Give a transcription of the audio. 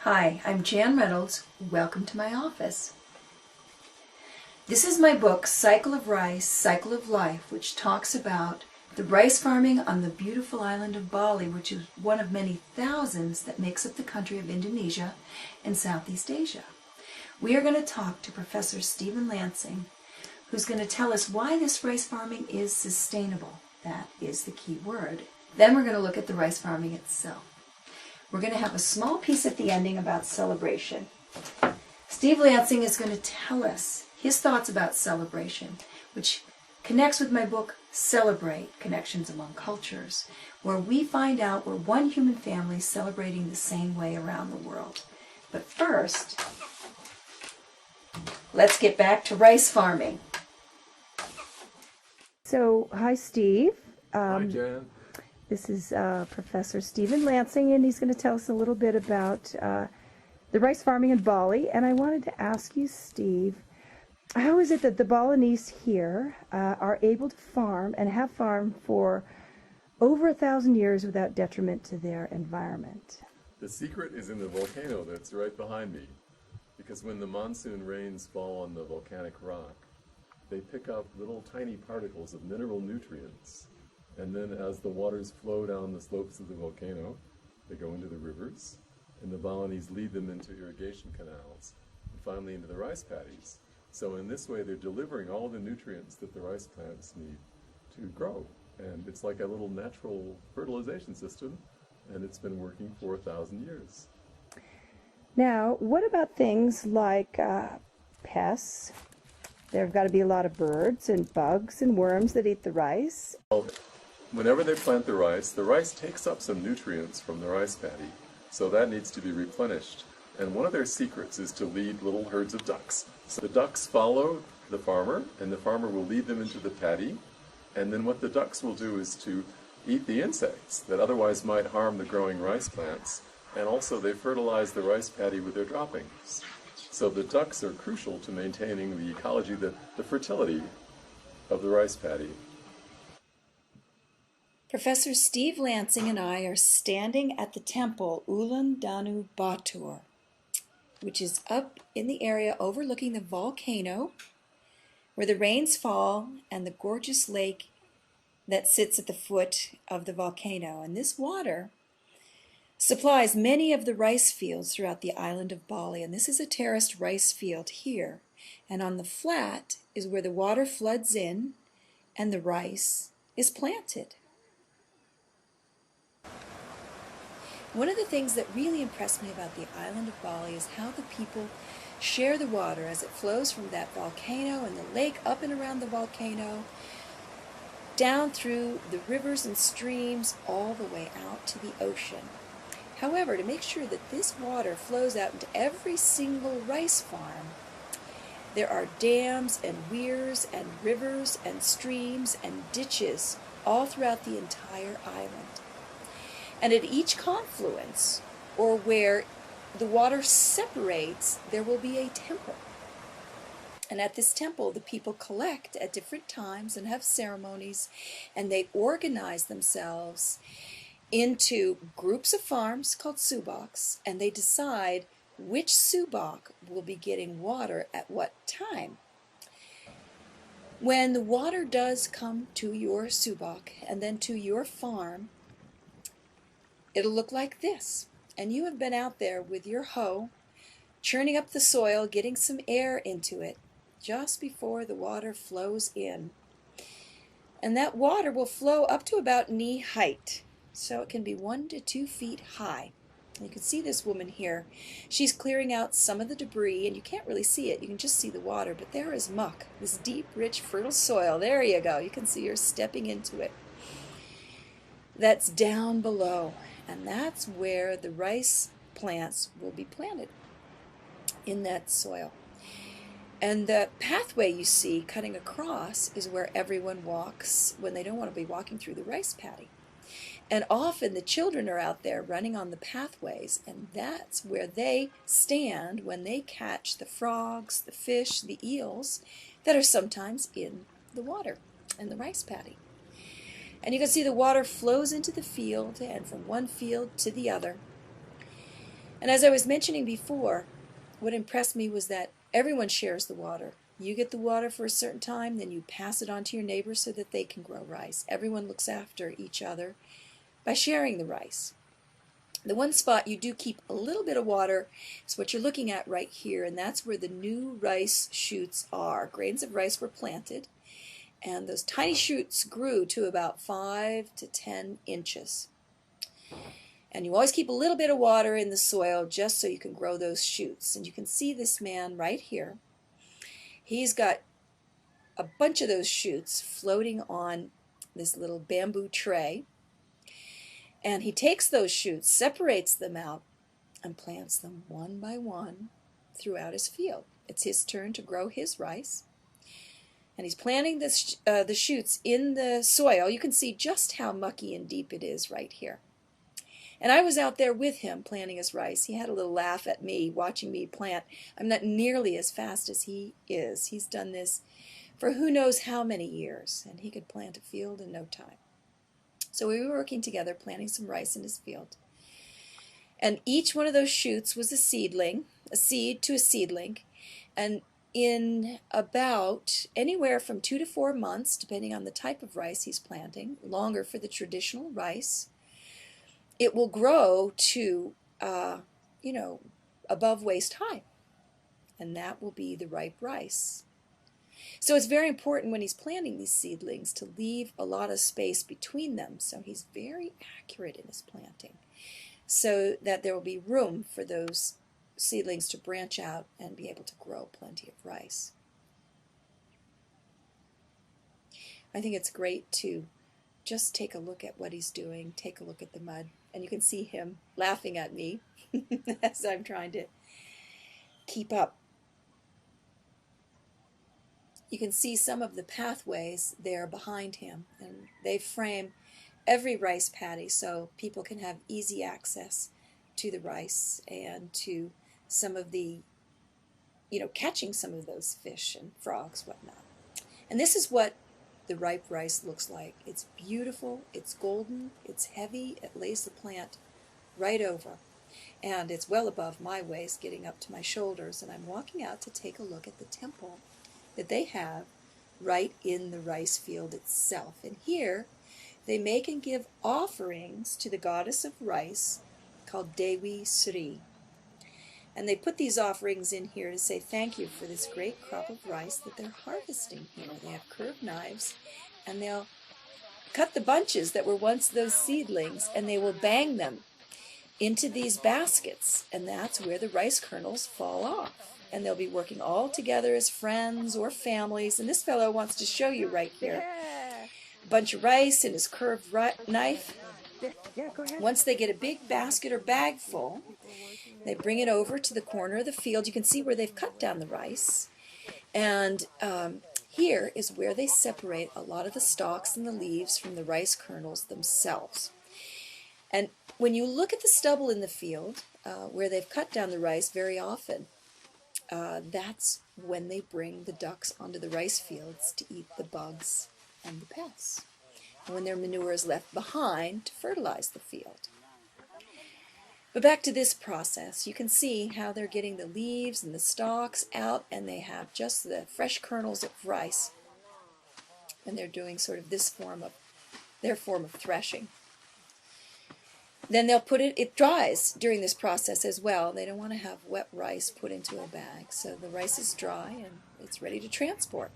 Hi, I'm Jan Reynolds. Welcome to my office. This is my book, Cycle of Rice, Cycle of Life, which talks about the rice farming on the beautiful island of Bali, which is one of many thousands that makes up the country of Indonesia and Southeast Asia. We are going to talk to Professor Stephen Lansing, who's going to tell us why this rice farming is sustainable. That is the key word. Then we're going to look at the rice farming itself. We're going to have a small piece at the ending about celebration. Steve Lansing is going to tell us his thoughts about celebration, which connects with my book, Celebrate, Connections Among Cultures, where we find out we're one human family celebrating the same way around the world. But first, let's get back to rice farming. So, hi, Steve. Hi, Jan. This is Professor Stephen Lansing, and he's going to tell us a little bit about the rice farming in Bali. And I wanted to ask you, Steve, how is it that the Balinese here are able to farm and have farmed for over 1,000 years without detriment to their environment? The secret is in the volcano that's right behind me, because when the monsoon rains fall on the volcanic rock, they pick up little tiny particles of mineral nutrients. And then as the waters flow down the slopes of the volcano, they go into the rivers, and the Balinese lead them into irrigation canals, and finally into the rice paddies. So in this way, they're delivering all the nutrients that the rice plants need to grow. And it's like a little natural fertilization system, and it's been working for 1,000 years. Now, what about things like pests? There have got to be a lot of birds and bugs and worms that eat the rice. Well, whenever they plant the rice takes up some nutrients from the rice paddy, so that needs to be replenished. And one of their secrets is to lead little herds of ducks. So the ducks follow the farmer, and the farmer will lead them into the paddy, and then what the ducks will do is to eat the insects that otherwise might harm the growing rice plants, and also they fertilize the rice paddy with their droppings. So the ducks are crucial to maintaining the ecology, the fertility of the rice paddy. Professor Steve Lansing and I are standing at the temple Ulan Danu Batur, which is up in the area overlooking the volcano, where the rains fall, and the gorgeous lake that sits at the foot of the volcano. And this water supplies many of the rice fields throughout the island of Bali. And this is a terraced rice field here. And on the flat is where the water floods in and the rice is planted. One of the things that really impressed me about the island of Bali is how the people share the water as it flows from that volcano and the lake up and around the volcano, down through the rivers and streams, all the way out to the ocean. However, to make sure that this water flows out into every single rice farm, there are dams and weirs and rivers and streams and ditches all throughout the entire island. And at each confluence, or where the water separates, there will be a temple. And at this temple, the people collect at different times and have ceremonies, and they organize themselves into groups of farms called subaks, and they decide which subak will be getting water at what time. When the water does come to your subak and then to your farm, it'll look like this. And you have been out there with your hoe, churning up the soil, getting some air into it just before the water flows in. And that water will flow up to about knee height. So it can be 1 to 2 feet high. And you can see this woman here. She's clearing out some of the debris, and you can't really see it. You can just see the water, but there is muck, this deep, rich, fertile soil. There you go. You can see her stepping into it. That's down below. And that's where the rice plants will be planted, in that soil. And the pathway you see cutting across is where everyone walks when they don't want to be walking through the rice paddy. And often the children are out there running on the pathways, and that's where they stand when they catch the frogs, the fish, the eels that are sometimes in the water and the rice paddy. And you can see the water flows into the field and from one field to the other. And as I was mentioning before, what impressed me was that everyone shares the water. You get the water for a certain time, then you pass it on to your neighbors so that they can grow rice. Everyone looks after each other by sharing the rice. The one spot you do keep a little bit of water is what you're looking at right here, and that's where the new rice shoots are. Grains of rice were planted, and those tiny shoots grew to about 5 to 10 inches. And you always keep a little bit of water in the soil just so you can grow those shoots. And you can see this man right here. He's got a bunch of those shoots floating on this little bamboo tray. And he takes those shoots, separates them out, and plants them one by one throughout his field. It's his turn to grow his rice. And he's planting the shoots in the soil. You can see just how mucky and deep it is right here. And I was out there with him planting his rice. He had a little laugh at me watching me plant. I'm not nearly as fast as he is. He's done this for who knows how many years, and he could plant a field in no time. So we were working together planting some rice in his field. And each one of those shoots was a seedling, a seed to a seedling. And in about anywhere from 2 to 4 months, depending on the type of rice he's planting, longer for the traditional rice, it will grow to, above waist high. And that will be the ripe rice. So it's very important when he's planting these seedlings to leave a lot of space between them. So he's very accurate in his planting so that there will be room for those seedlings to branch out and be able to grow plenty of rice. I think it's great to just take a look at what he's doing, take a look at the mud, and you can see him laughing at me as I'm trying to keep up. You can see some of the pathways there behind him, and they frame every rice paddy so people can have easy access to the rice and to some of the, catching some of those fish and frogs, whatnot. And this is what the ripe rice looks like. It's beautiful, it's golden, it's heavy, it lays the plant right over. And it's well above my waist, getting up to my shoulders, and I'm walking out to take a look at the temple that they have right in the rice field itself. And here they make and give offerings to the goddess of rice called Dewi Sri. And they put these offerings in here to say thank you for this great crop of rice that they're harvesting here. They have curved knives, and they'll cut the bunches that were once those seedlings, and they will bang them into these baskets, and that's where the rice kernels fall off. And they'll be working all together as friends or families. And this fellow wants to show you right here. A bunch of rice in his curved knife. Once they get a big basket or bag full, they bring it over to the corner of the field. You can see where they've cut down the rice. And here is where they separate a lot of the stalks and the leaves from the rice kernels themselves. And when you look at the stubble in the field, where they've cut down the rice, very often, that's when they bring the ducks onto the rice fields to eat the bugs and the pests, and when their manure is left behind to fertilize the field. But back to this process, you can see how they're getting the leaves and the stalks out, and they have just the fresh kernels of rice, and they're doing sort of their form of threshing. Then they'll put it dries during this process as well. They don't want to have wet rice put into a bag. So the rice is dry and it's ready to transport.